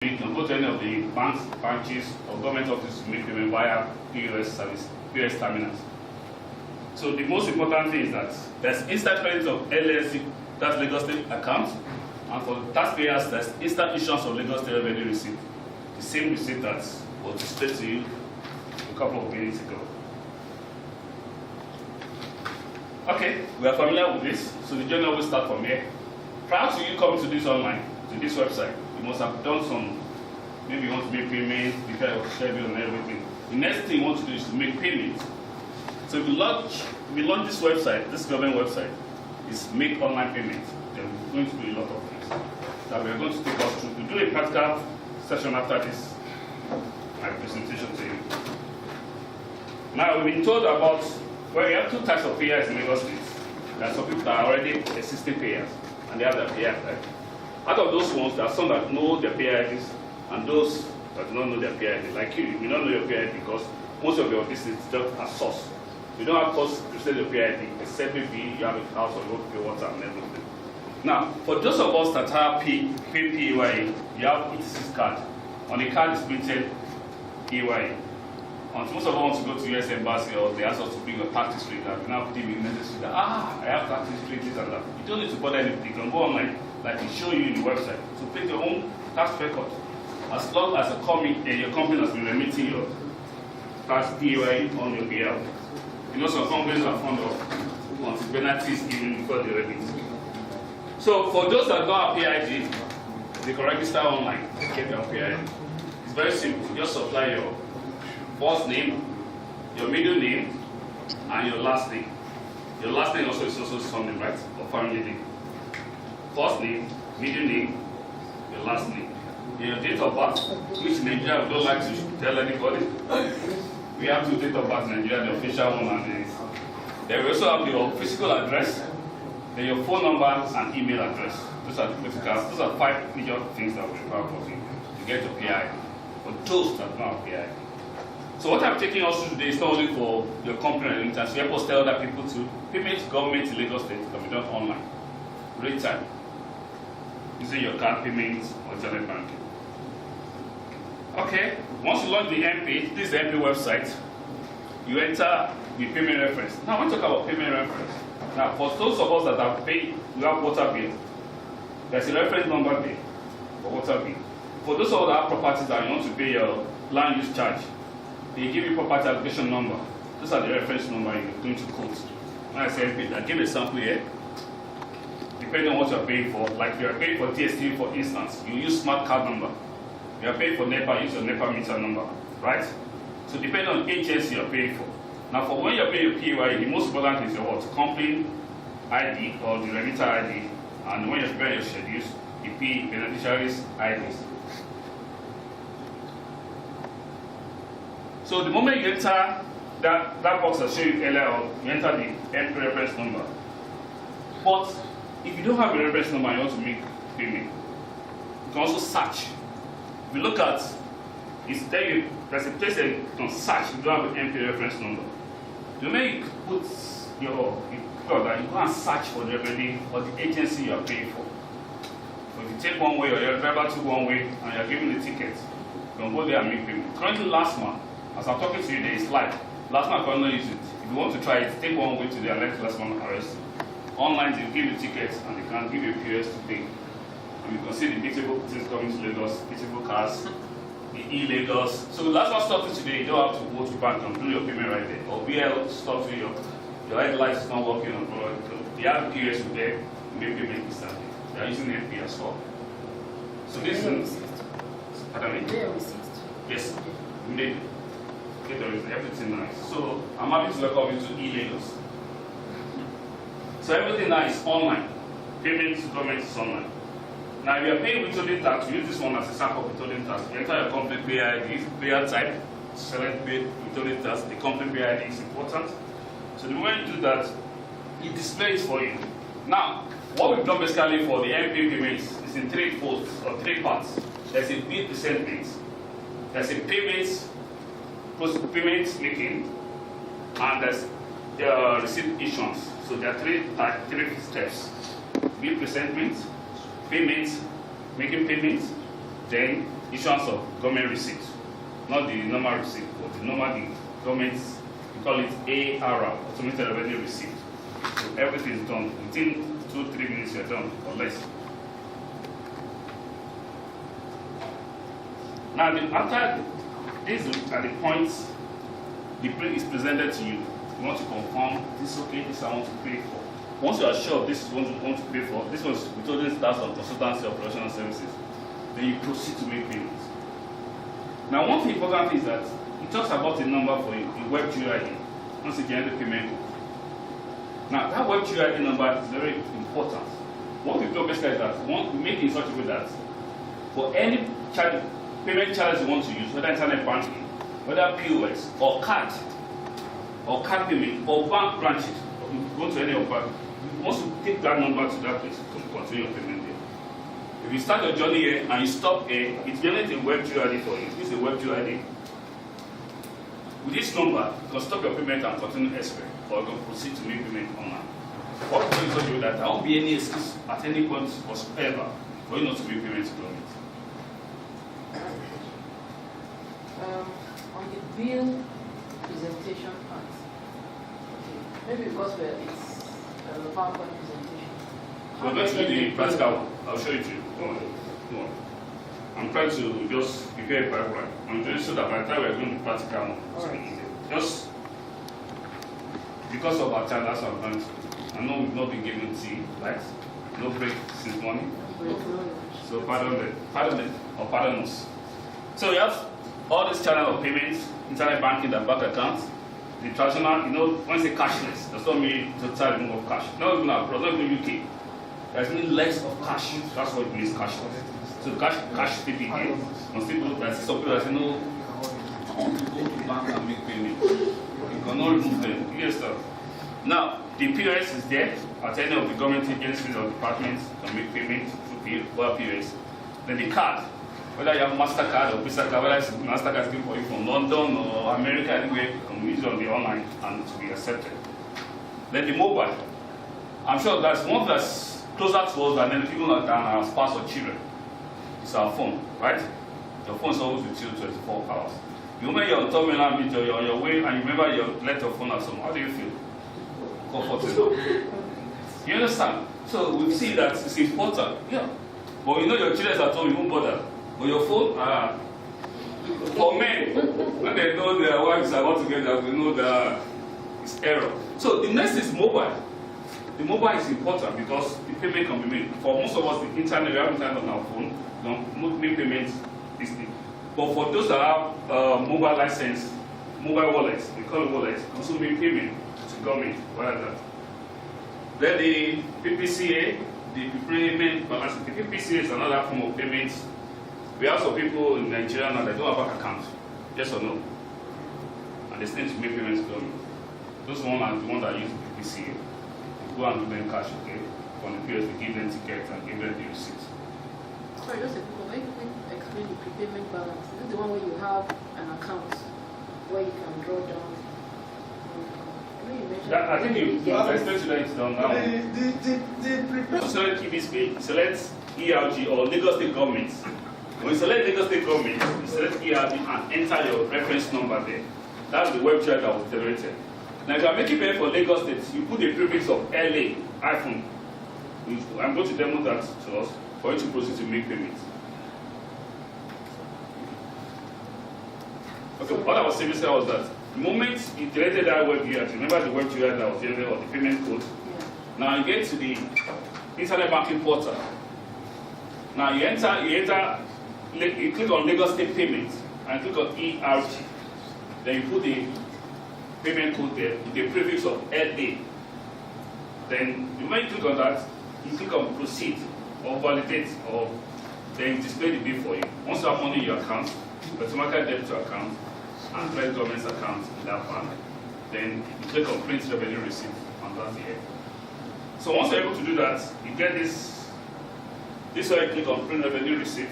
You can go to any of the banks, branches, or government offices to make payment via POS service, POS terminals. So the most important thing is that there's instant credit of LSC, that's Lagos State account, and for taxpayers, there's instant issuance of Lagos State revenue receipt. The same receipt that was displayed to you a couple of minutes ago. Okay, we are familiar with this, so the journey will start from here. Prior to you coming to this online, to this website, you must have done some, maybe you want to make payments, prepare your schedule and everything. The next thing you want to do is to make payments. So if you launch this website, this government website, is make online payments. There are going to be a lot of things that we are going to take us through. We'll do a practical session after this, my presentation to you. Now we've been told about, well, we have two types of payers in Lagos State. There are some people that are already existing payers, and they have their payer ID. Out of those ones, there are some that know their payer IDs, and those that do not know their payer ID. Like you don't know your payer ID because most of your business is just a source. You don't have cost to sell your payer ID, except maybe you have a house or you want to pay water and everything. Now, for those of us that have PAYE, you have ETC's card. On the card is printed PAYE. And most of us want to go to US Embassy or they ask us to bring your tax history card. We now put in necessary that, I have tax history, this and that. You don't need to bother anything. You can go online, like we show you in the website, to print your own tax record. As long as your company has been remitting your tax PAYE on your PL. You know, some companies are fond of wanting penalties even before they remit. So for those that don't have PID, they can register online and get their PID. It's very simple. You just supply your first name, your middle name, and your last name. Your last name also is also something, right? Or family name. First name, middle name, your last name. Your date of birth, which in Nigeria we don't like to tell anybody. We have two date of birth in Nigeria, the official one, and then we also have your physical address, then your phone number and email address. Those are critical. Those are 5 major things that we require for you to get your PID. For those that don't have PID. So what I'm taking us through today is not only for your company and interest, we help us tell other people to payment to government in Lagos State can be done online, real time, using your card payments or internet banking. Okay, once you launch the mPay, this is the mPay website, you enter the payment reference. Now I want to talk about payment reference. Now for those of us that have paid, we have water bill. There's a reference number there for water bill. For those of us that have properties that you want to pay your land use charge, they give you property allocation number. Those are the reference number you're going to quote. When I say mPay, I give a sample here. Depending on what you're paying for, like if you're paying for TST for instance, you use smart card number. You are paying for NEPA, use your NEPA meter number, right? So depending on agency you're paying for. Now for when you're paying your PAYE, the most important is your what? Company ID or the remitter ID, and when you're preparing your schedules, the beneficiaries IDs. So the moment you enter that box I showed you earlier on, you enter the mPay reference number. But if you don't have a reference number and you want to make payment, you can also search. If you look at, there's a place that you can search if you don't have an mPay reference number. The moment you put your card, you go and search for the revenue or the agency you are paying for. So if you take one way or your driver took one way and you are given the ticket, you can go there and make payment. Currently last month, as I'm talking to you, there is live. Last month I cannot use it. If you want to try it, take one way to the elect last month arrest. Online they give you tickets and they can give you POS to pay. And you can see the beautiful things coming to Lagos, beautiful cars, the e-Lagos. So that's what stops you today. You don't have to go to bank and do your payment right there. Or BL stops you, your light is not working on board. They have POS there, you make payment instantly. They are using mPay as well. So this is, pardon me? Yes, maybe. There is everything nice. So I'm happy to welcome you to e-Lagos. So everything now is online. Payments to government is online. Now if you are paying withholding tax, we use this one as a sample of withholding tax. You enter your company PID, payer type, select pay withholding tax. The company PID is important. So the moment you do that, it displays for you. Now, what we've done basically for the mPay payments is in 3 folds or 3 parts. There's a bill presentment, there's a payment making, and there's the receipt issuance. So there are 3 steps: bill presentment, payments, making payments, then issuance of government receipt, not the normal receipt, but the government, we call it ARR, automated revenue receipt. So everything is done within 2-3 minutes. You're done or less. Now, after these are the points the bill is presented to you. You want to confirm this is okay, this I want to pay for. Once you are sure this is what you want to pay for, this was we told you that's on consultancy operational services. Then you proceed to make payments. Now, one thing important is that it talks about a number for you, the web GUID, once you generate the payment code. Now, that web GUID number is very important. What we do basically is that we make it in such a way that for any payment channels you want to use, whether internet banking, whether POS or card payment or bank branches, or you go to any of bank, you want to take that number to that place to continue your payment there. If you start your journey here and you stop here, it generates a web GUID for you. This is a web GUID. With this number, you can stop your payment and continue elsewhere, or you can proceed to make payment online. What we do is that there won't be any excuse at any point whatsoever for you not to make payments to government. On the bill presentation part, okay, maybe because it's a PowerPoint presentation. We're going to do the practical one. I'll show it to you. Don't worry. I'm trying to just prepare a pipeline. I'm doing so that by the time we're doing the practical one, it's going to be easier. Just because of our time, that's what I'm trying to do. I know we've not been given tea, right? No break since morning. So pardon us. So we have all this channel of payments, internet banking, and bank accounts. The traditional, when you say cashless, does not mean total remove of cash. Not even abroad, not even UK. There's mean less of cash. That's what it means cashless. So cash PPK. Some people that say no, you go to bank and make payment. You cannot remove them. Yes, sir. Now, the POS is there at any of the government agencies or departments to make payments through POS. Then the card, whether you have MasterCard or Visa card, whether it's MasterCard is given for you from London or America, anywhere, you can use it on the online and to be accepted. Then the mobile. I'm sure that's one that's closer to us than people than our spouse or children. It's our phone, right? Your phone is always with you 24 hours. The moment you're on terminal, you're on your way, and you remember you left your phone at home, how do you feel? Comfortable. You understand? So we see that it's important. Yeah. But your children at home, you won't bother. But your phone, for men, when they know their wives are about to get that, they know that it's error. So the next is mobile. The mobile is important because the payment can be made. For most of us, the internet, we have internet on our phone, make payments. But for those that have mobile license, mobile wallets, we call it wallets, also make payment to government, whatever. Then the PPCA, the payment balance. The PPCA is another form of payment. We have some people in Nigeria now that don't have bank account, yes or no? And they still need to make payments to government. Those ones are the ones that use PPCA. Go and give them cash, okay? From the POS, we give them tickets and give them the receipt. Sorry, just a quick one. When you explain the prepayment balance, is it the one where you have an account where you can draw down? I think you explained to that it's done now. Select PBSP, select ERG or Lagos State Government. When you select Lagos State Government, you select ERG and enter your reference number there. That's the website that was generated. Now, if you are making payment for Lagos State, you put the prefix of LA, iPhone. I'm going to demo that to us for you to proceed to make payments. Okay, what I was saying was that the moment you generated that web URL, remember the web URL that was generated or the payment code? Yeah. Now you get to the internet banking portal. Now you click on Lagos State Payments and click on ERG. Then you put the payment code there with the prefix of LA. Then when you click on that, you click on proceed or validate, or then you display the bill for you. Once you have money in your account, automatically debit to account and credit government's account in that bank, then you click on print revenue receipt and that's the end. So once you're able to do that, you get this way you click on print revenue receipt.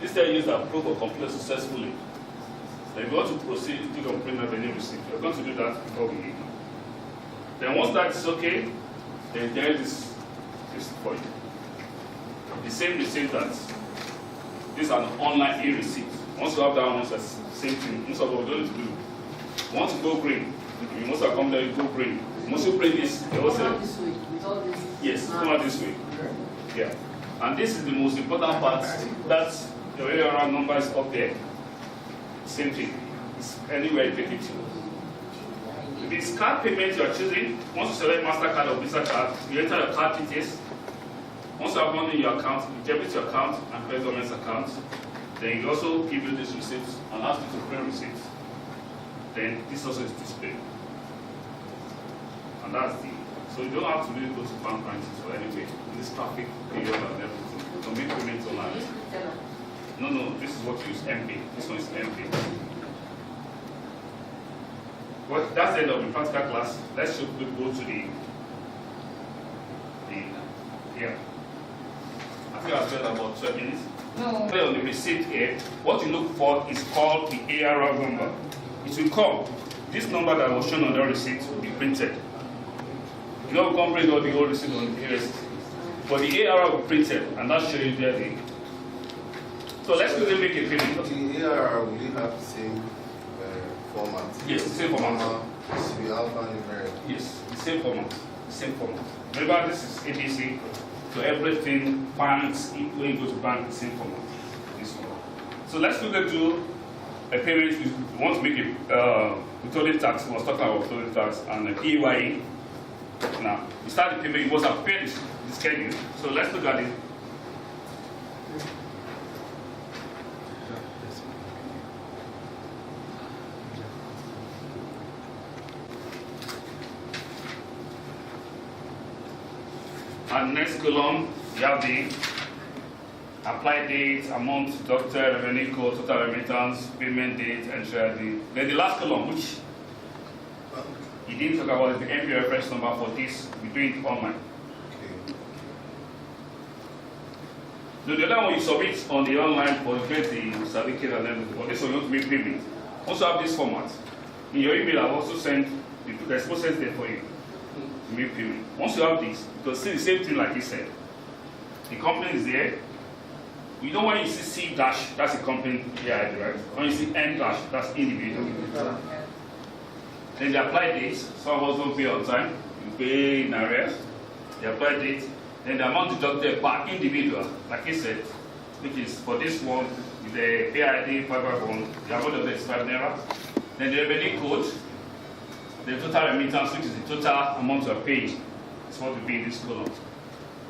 This time use that proof of completed successfully. Then if you want to proceed, you click on print revenue receipt. We're going to do that before we leave. Then once that is okay, then there is this for you. The same receipt that This is an online e-receipt. Once you have that one, it's the same thing. Most of what we don't need to do. Once you go green, you must have come there, you go green. Once you print this, they will say, this way, with all this. yes, come out this way. Yeah. And this is the most important part. That's the ARR number is up there. Same thing. It's anywhere you take it to. If it's card payment you are choosing, once you select MasterCard or Visa card, you enter your card details. Once you have money in your account, you debit your account and credit government's account. Then it also give you this receipt and ask you to print receipt. Then this also is displayed. And that's the, so you don't have to really go to bank branches for anyway. This traffic period and everything. You can make payments online. No, this is what you use mPay. This one is mPay. Well, that's the end of the practical class. Let's just go to the here. I think I've spent about 12 minutes. No. Play on the receipt here. What you look for is called the ARR number. It will come. This number that was shown on the receipt will be printed. You don't come print all the whole receipt on the receipt. But the ARR will be printed, and that's showing you there. So let's quickly make a payment. The ARR will have the same format? Yes, the same format. This will be alphanumeric. Yes, the same format. The same format. Remember, this is ABC. So everything, banks, when you go to bank, the same format. This one. So let's look into a payment. We want to make a withholding tax. We was talking about withholding tax and a PYE. Now, you start the payment, you must have paid the schedule. So let's look at it. And next column, you have the apply date, amount deducted, revenue code, total remittance, payment date, entry ID. Then the last column, which you didn't talk about, is the mPay reference number for this. We do it online. Okay. So the other one you submit on the online for get the certificate and everything. But this one you want to make payment. Also have this format. In your email, I've also sent the process there for you. Make payment. Once you have this, because see the same thing like he said. The company is there. You know when you see C dash, that's a company ID, right? When you see N dash, that's individual. Then they apply dates. Some of us don't pay on time. You pay in arrears. They apply dates. Then the amount deducted per individual, like he said, which is for this one, with the PID 551, the amount of the is 5 naira. Then the revenue code. The total remittance, which is the total amount you are paying, is what will be in this column.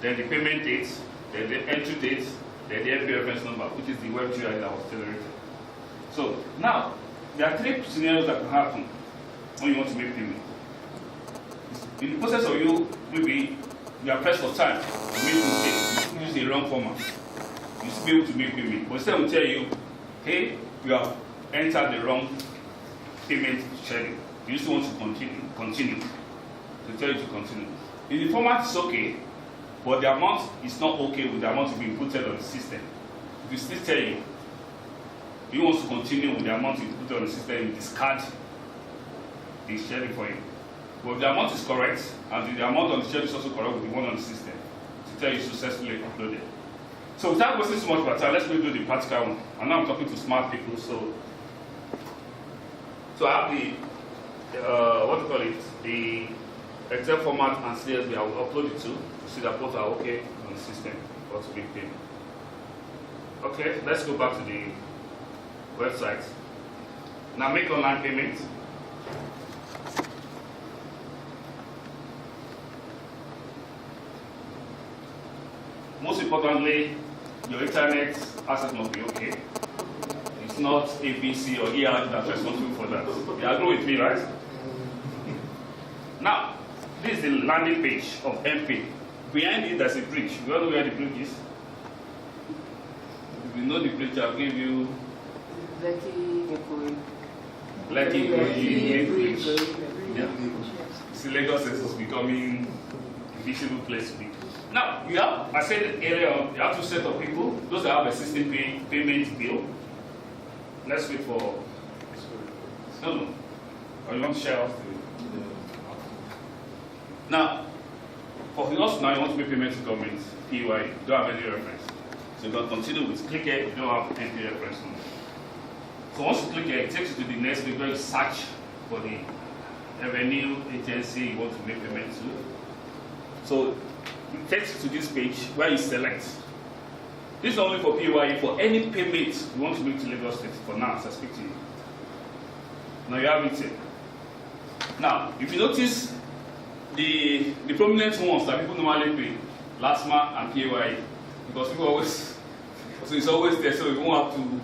Then the payment date, then the entry date, then the mPay reference number, which is the web GUI that was generated. So now, there are 3 scenarios that can happen when you want to make payment. In the process of you, maybe you are pressed for time, you make mistakes, you use the wrong format. You should be able to make payment. But instead we tell you, hey, you have entered the wrong payment schedule. You still want to continue. To tell you to continue. In the format is okay, but the amount is not okay with the amount to be inputted on the system. If you still tell you want to continue with the amount you put on the system, you discard the schedule for you. But if the amount is correct, and the amount on the schedule is also correct with the one on the system, to tell you successfully uploaded. So without wasting so much of our time, let's go do the practical one. And now I'm talking to smart people, so I have the what do you call it? The Excel format and CSV. I will upload it to see that both are okay on the system or to be paid. Okay, let's go back to the website. Now make online payment. Most importantly, your internet access must be okay. It's not ABC or ER that's responsible for that. You agree with me, right? Now, this is the landing page of mPay. Behind it, there's a bridge. You all know where the bridge is? If you know the bridge, I'll give you Lekki Bridge. Yeah. See, Lagos is becoming a visible place to be. Now, you have, I said earlier on, you have 2 sets of people. Those that have a system payment bill. Let's wait for. No. Or you want to share off the. Now, for us now, you want to make payment to government, PY, you don't have any reference. So you can continue with click here if you don't have mPay reference number. So once you click here, it takes you to the next page where you search for the revenue agency you want to make payment to. So it takes you to this page where you select. This is only for PAYE, for any payment you want to make to Lagos State for now as I speak to you. Now you have it here. Now, if you notice the prominent ones that people normally pay, LASMA and PAYE, because people always, so it's always there, so you won't have to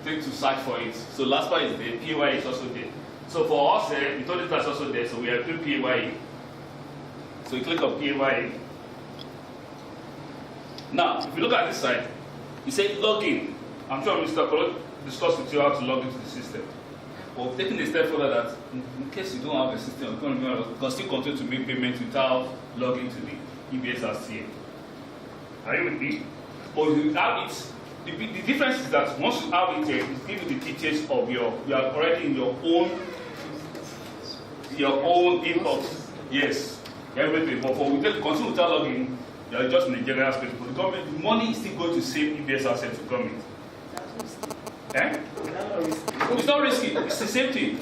take to search for it. So LASMA is there, PAYE is also there. So for us, we told it that's also there, so we are doing PAYE. So you click on PAYE. Now, if you look at this side, you say login. I'm sure Mr. Kolo discussed with you how to log into the system. But taking a step further that in case you don't have a system, you can still continue to make payments without logging to the EBS RCA. Are you with me? But if you have it, the difference is that once you have it here, it gives you the details of you are already in your own inbox. Yes, everything. But for we continue without logging, you are just in the general space. But the government, the money is still going to save EBS RCA to government. Eh? It's not risky. It's the same thing.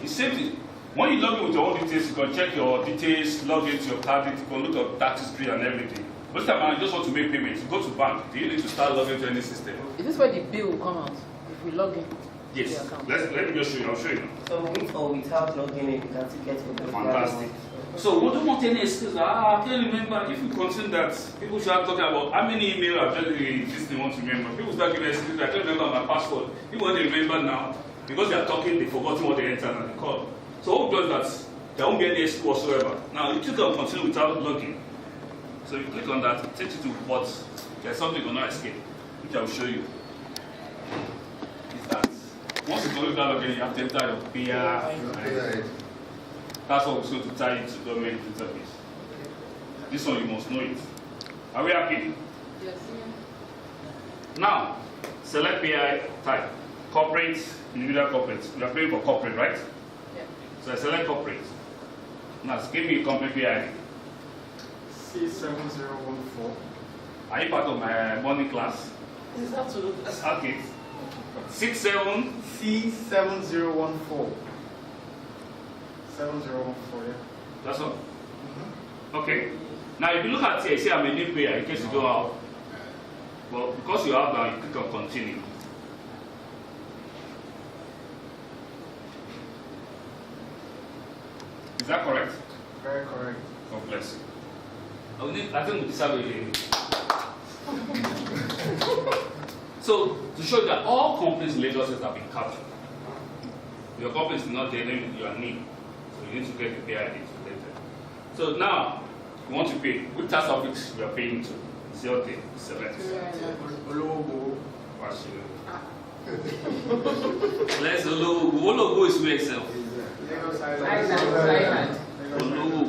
It's the same thing. When you log in with your own details, you can check your details, log into your card, you can look at tax history and everything. Most of the time, you just want to make payments. You go to bank. Do you need to start logging to any system? Is this where the bill will come out if we log in? Yes. To the account? Let me just show you. I'll show you now. So with or without logging in, you can still get your bill. Fantastic. So we don't want any excuse. I can't remember. If you consider that people start talking about how many email addresses this thing want to remember, people start giving excuses. I can't remember my password. People want to remember now because they are talking, they forgotten what they entered and they called. So what does that? There won't be any excuse whatsoever. Now you click on continue without logging. So you click on that, it takes you to what? There's something you will not escape, which I will show you. Is that once you go without logging, you have to enter your PR. That's what we're going to tie it to government database. This one you must know it. Are we happy? Yes. Now, select PI type. Corporate, individual corporate. We are paying for corporate, right? Yeah. So I select corporate. Now, give me a company PI. C7014. Are you part of my morning class? Is that to Okay. 67. C7014. 7014, yeah. That's all. Okay. Now, if you look at here, say I'm a new payer in case you don't have. Well, because you have now, you click on continue. Is that correct? Very correct. God bless you. I think we deserve a. So, to show you that all companies in Lagos State have been covered. Your company is not there, then you are new. So, you need to get the pay ID later. So, now, you want to pay. Which tax office you are paying to? It's your thing. Select. Ologo. Let's Ologo is where itself. Lagos Island. Ologo.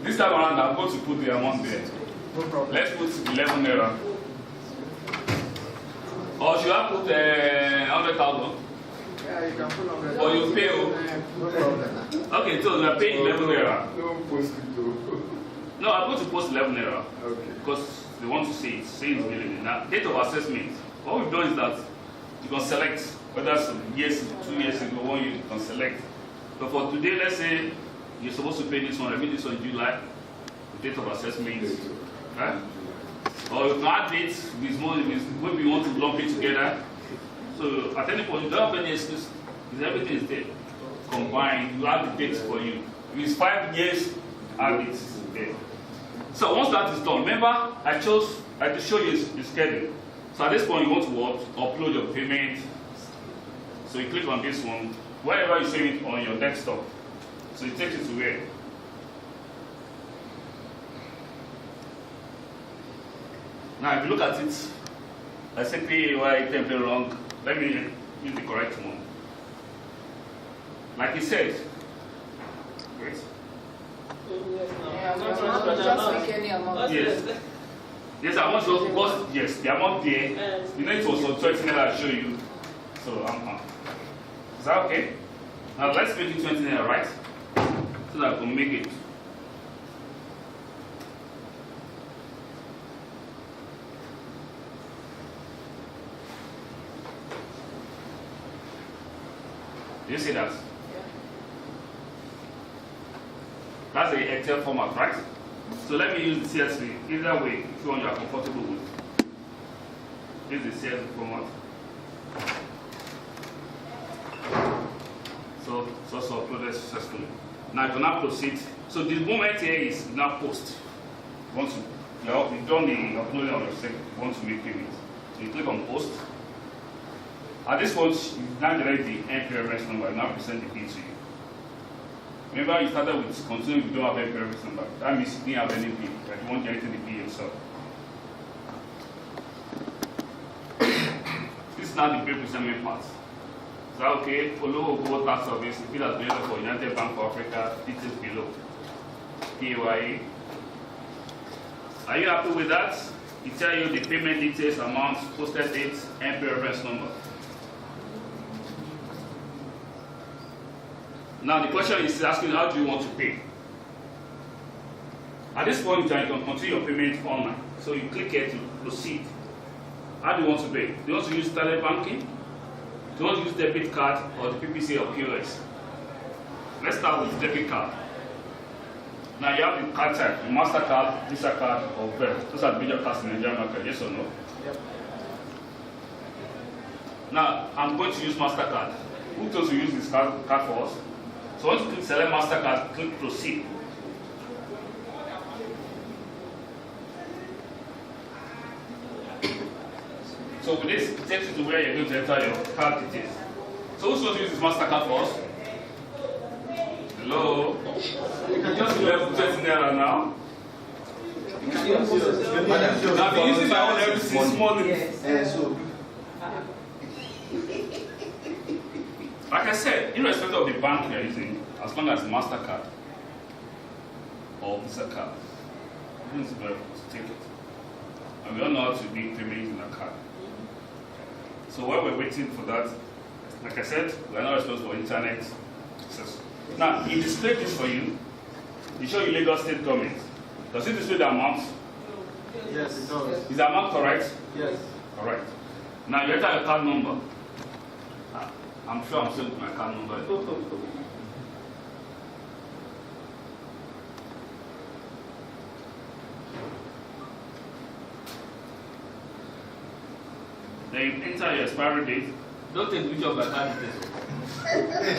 This time around, I'm going to put the amount there. No problem. Let's put 11 naira. Or should I put 100,000? Yeah, you can put on the. Or you pay? No problem. Okay, so we are paying 11 naira. No post it though. No, I'm going to post 11 naira Okay. because they want to see it. Say it's really now. Date of assessment. What we've done is that you can select whether it's years, 2 years ago, 1 year, you can select. But for today, let's say you're supposed to pay this one, I mean this one in July, the date of assessment. Right? Or you can add dates with more, maybe you want to lump it together. So at any point, you don't have any excuse, because everything is there. Combined, you add the dates for you. If it's 5 years, add it there. So once that is done, remember I had to show you the schedule. So at this point, you want to what? Upload your payment. So you click on this one, wherever you save it on your desktop. So it takes you to where? Now, if you look at it, I say PAY template wrong. Let me use the correct one. Like it said, wait. Just make any amount. Yes. Yes, I want to because yes, the amount there. You know it was on 20 naira I show you. So is that okay? Now let's make it 20 naira, right? So that I can make it. Do you see that? Yeah. That's the Excel format, right? So let me use the CSV. Either way, which one you are comfortable with. This is the CSV format. So it's also uploaded successfully. Now you can now proceed. So the moment here is now post. You've done the uploading on your site, you want to make payment. So you click on post. At this point, you now generate the MP reference number and now present the bill to you. Remember, you started with continue if you don't have MP reference number. That means you didn't have any bill, but you want to generate the bill yourself. This is now the bill presentment part. So, okay, follow Go tax service, the bill has been for United Bank of Africa, details below. PAYE. Are you happy with that? It tells you the payment details, amount, posted date, MP reference number. Now the question is asking, how do you want to pay? At this point in time, you can continue your payment online. So you click here to proceed. How do you want to pay? Do you want to use standard banking? Do you want to use debit card or the PPC or POS? Let's start with debit card. Now you have the card type, MasterCard, Visa card, or Verve. Those are the major cards in the Nigerian market, yes or no? Yep. Now I'm going to use MasterCard. Who told you to use this card for us? So once you click select MasterCard, click proceed. So with this, it takes you to where you're going to enter your card details. So who's going to use this MasterCard for us? Hello? You can just left 20 naira now. I've been using my own every 6 months. Like I said, irrespective of the bank you're using, as long as MasterCard or Visa card, it's very good to take it. And we all know how to make payments in a card. So while we're waiting for that, like I said, we are not responsible for internet access. Now, it displays this for you. It shows you Lagos State government. Does it display the amount? Yes, it does. Is the amount correct? Yes. Correct. Now you enter your card number. I'm sure I'm still with my card number. Then you enter your expiry date. Don't take video of my card details.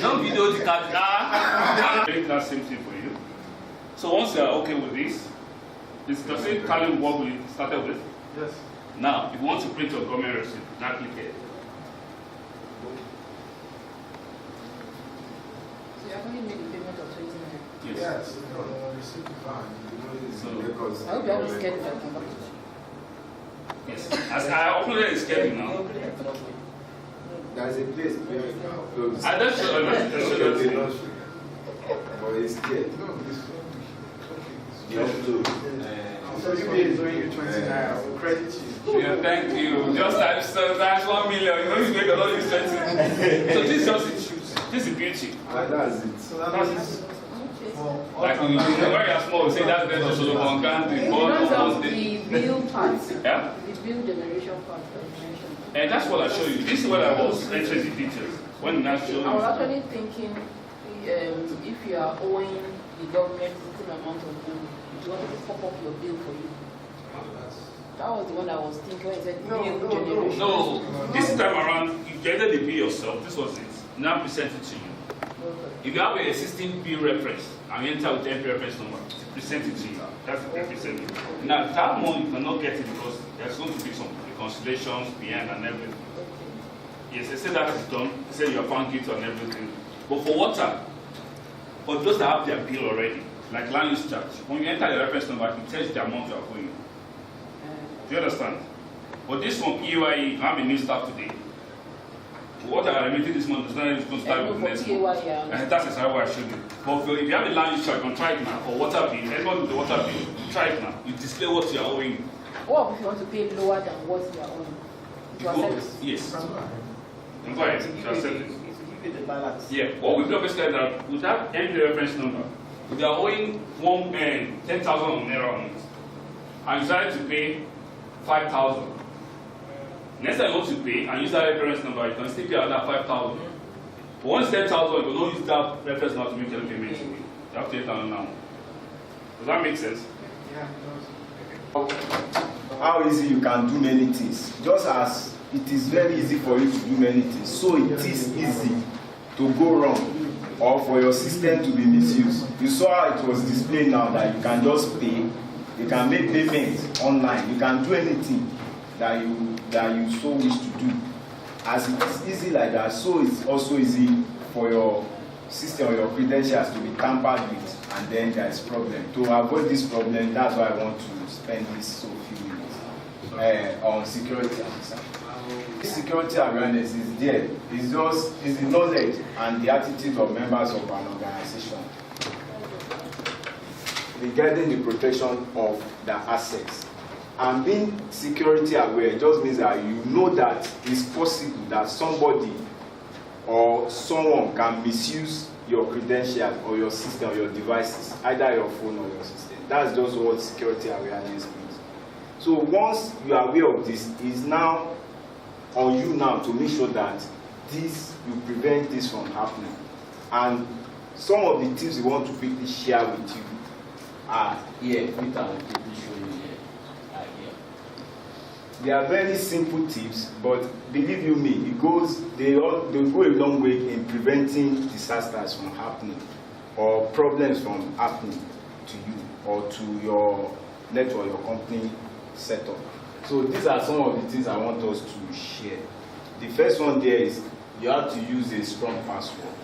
Don't video the card. Make that same thing for you. So once you are okay with this the same tally what we started with. Yes. Now, if you want to print your government receipt, now click here. So you actually made the payment of 20 naira. Yes. Receipt fine. I hope you haven't scheduled that number. Yes. As I uploaded the schedule now. There's a place where you can upload. I don't show Okay, but it's scared. You upload. So you pay owing you 20 naira, we'll credit you. Yeah, thank you. Just times 1 million. You know you make a lot of sense. So this is just issues. This is beauty. That's it. So that means Like when you're small, we say that's better so the one can In terms of the bill part, Yeah? the bill generation part that you mentioned. And that's what I show you. This is what I was entering the details. When I show I was you. actually thinking if you are owing the government a certain amount of money, you want to pop up your bill for you. That was the one I was thinking when I said bill generation. No, this time around, you gathered the bill yourself. This was it. Now present it to you. Okay. If you have an existing bill reference and you enter with MP reference number, present it to you. That's the represent it. Now that one you cannot get it because there's going to be some reconciliations behind and everything. Yes, they say that is done. They say you are found guilty on everything. But for water, for those that have their bill already, like land use charge, when you enter the reference number, it tells you the amount you are owing. Do you understand? But this one, PAYE, you have a new start today. What I remitted this month is not going to start with the next month. And that's exactly what I showed you. But if you have a land use charge, you can try it now. For water bill, anyone with the water bill, try it now. You display what you are owing. What if you want to pay lower than what you are owing? You accept it? Yes. Go ahead. You accept it. Give you the balance. Yeah. What we do is that with that MP reference number, if you are owing 10,000 naira on it, and you decide to pay 5,000. Next time you want to pay and use that reference number, you can still pay another 5,000. Once 10,000, you will not use that reference now to make any payment to me. You have to 8,000 now. Does that make sense? Yeah, How easy you can do many things. Just as it is very easy for you to do many things, so it is easy to go wrong or for your system to be misused. You saw how it was displayed now that you can just pay, you can make payments online, you can do anything that you so wish to do. As it is easy like that, so it's also easy for your system or your credentials to be tampered with, and then there is problem. To avoid this problem, that's why I want to spend this so few minutes on security. Security awareness is there. It's the knowledge and the attitude of members of an organization regarding the protection of their assets. And being security aware just means that you know that it's possible that somebody or someone can misuse your credentials or your system or your devices, either your phone or your system. That's just what security awareness means. So once you are aware of this, it's now on you now to make sure that you prevent this from happening. And some of the tips we want to quickly share with you are here. Peter will quickly show you here. They are very simple tips, but believe you me, they go a long way in preventing disasters from happening or problems from happening to you or to your network, your company setup. So these are some of the things I want us to share. The first one there is you have to use a strong password.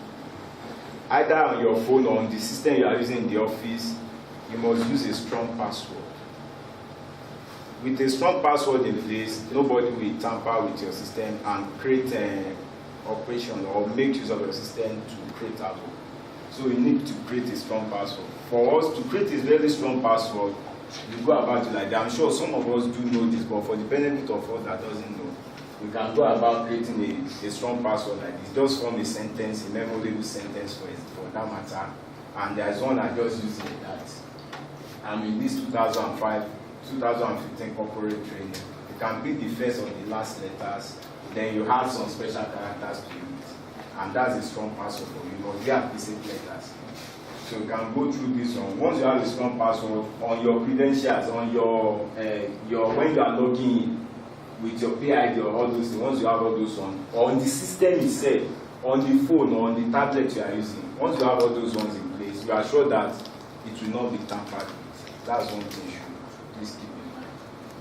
Either on your phone or on the system you are using in the office, you must use a strong password. With a strong password in place, nobody will tamper with your system and create an operation or make use of your system to create a hole. So you need to create a strong password. For us to create a very strong password, you go about it like that. I'm sure some of us do know this, but for the benefit of us that doesn't know, we can go about creating a strong password like this. Just form a sentence, a memorable sentence for that matter. And there's one I just used like that. I'm in this 2015 corporate training. You can pick the first or the last letters, then you have some special characters to it. And that's a strong password for you. But they are basic letters. So you can go through this one. Once you have a strong password on your credentials, on your when you are logging in with your PID or all those things, once you have all those ones, or on the system itself, on the phone or on the tablet you are using, once you have all those ones in place, you are sure that it will not be tampered with. That's one thing you should please keep in mind.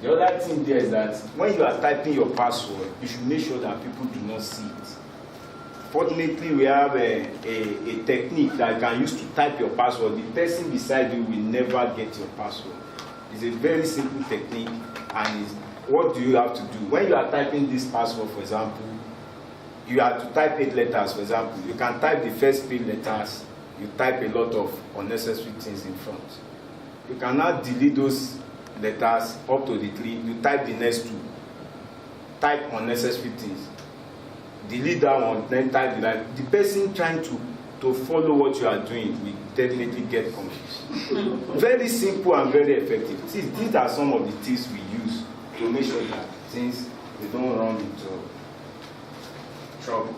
The other thing there is that when you are typing your password, you should make sure that people do not see it. Fortunately, we have a technique that you can use to type your password. The person beside you will never get your password. It's a very simple technique, and what do you have to do? When you are typing this password, for example, you have to type 8 letters, for example. You can type the first 3 letters, you type a lot of unnecessary things in front. You cannot delete those letters up to the 3, you type the next 2. Type unnecessary things. Delete that one, then type the person trying to follow what you are doing will definitely get confused. Very simple and very effective. See, these are some of the tips we use to make sure that things they don't run into trouble.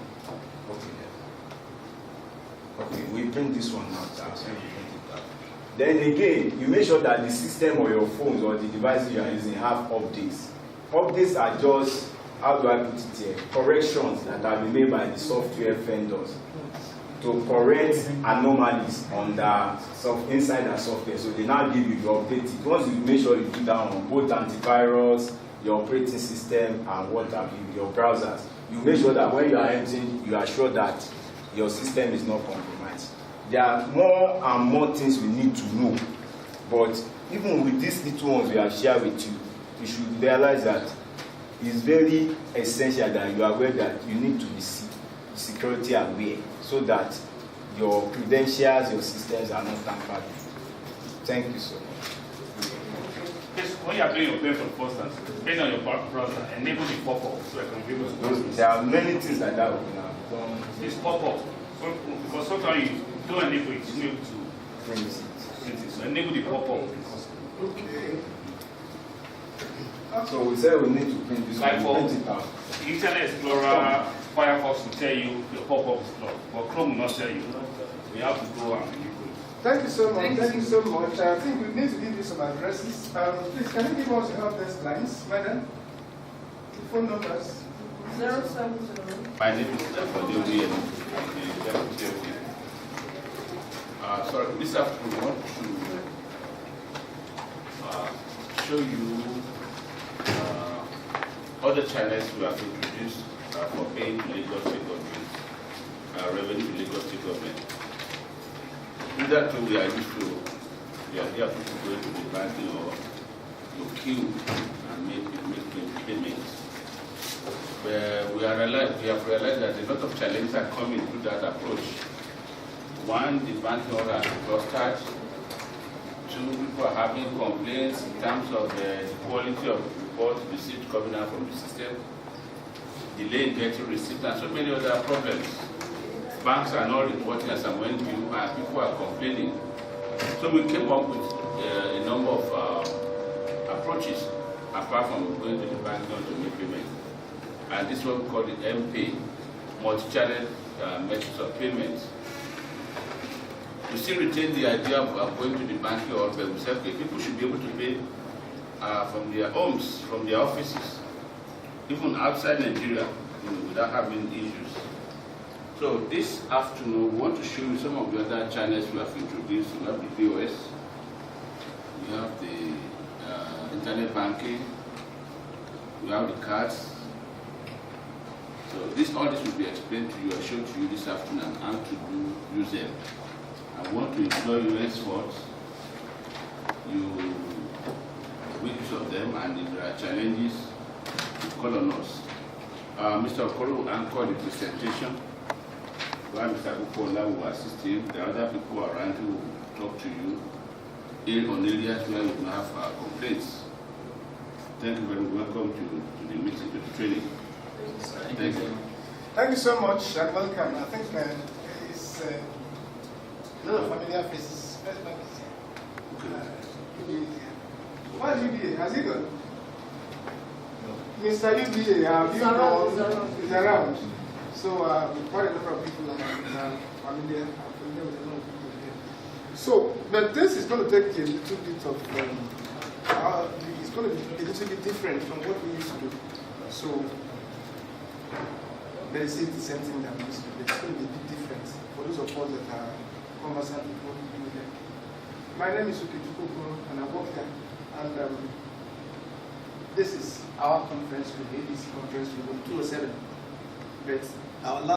Okay, we print this one out. Then again, you make sure that the system or your phones or the devices you are using have updates. Updates are just, how do I put it here, corrections that have been made by the software vendors to correct anomalies on inside the software. So they now give you the update. Once you make sure you do that on both antivirus, your operating system, and what have you, your browsers, you make sure that when you are entering, you are sure that your system is not compromised. There are more and more things we need to know, but even with these little ones we have shared with you, you should realize that it's very essential that you are aware that you need to be security aware so that your credentials, your systems are not tampered with. Thank you so much. Yes, when you are doing your payment for the first time, based on your browser, enable the pop-up so I can be able to do this. There are many things like that we have done. This pop-up, because sometimes you don't enable it, you need to print it. So enable the pop-up. Okay. So we said we need to print this Like one. for Print it out. Internet Explorer, Firefox will tell you your pop-up is blocked, but Chrome will not tell you. You have to go and enable it. Thank you so much. Thank you so much. I think we need to give you some addresses. Please, can you give us your help desk lines, madam? The phone numbers. 070. My name is Deputy. Sorry, this afternoon we want to show you other channels we have introduced for paying to Lagos State government, revenue to Lagos State government. Either two we are used to, we are here people going to the bank or you queue and make payments. Where we have realized that a lot of challenges are coming through that approach. One, the banking order has clustered. Two, people are having complaints in terms of the quality of reports received coming out from the system, delay in getting receipts, and so many other problems. Banks are not reporting as and when due, and people are complaining. So we came up with a number of approaches, apart from going to the bank to make payment. And this is what we call the mPay, multi-channel methods of payment. We still retain the idea of going to the bank or but we said, okay, people should be able to pay from their homes, from their offices, even outside Nigeria, without having issues. So this afternoon, we want to show you some of the other channels we have introduced. We have the POS, we have the internet banking, we have the cards. So all this will be explained to you or shown to you this afternoon how to use them. I want to implore you henceforth, you make use of them, and if there are challenges, you call on us. Mr. Okoro will anchor the presentation, while Mr. Kukola will assist him. The other people around you will talk to you on areas where you have complaints. Thank you very much. Welcome to the meeting, to the training. Thank you. Thank you so much and welcome. I think it's a lot of familiar faces. What is UBA? Has he gone? Mr. UBA, have you gone? He's around. So quite a number of people are familiar with a lot of people here. So, but this is going to take a little bit of, it's going to be a little bit different from what we used to do. So, they say the same thing that we used to do, but it's going to be a bit different for those of us that are conversant with what we do here. My name is Ukechukwu and I work here. And this is our conference room, ABC conference room 207. But our last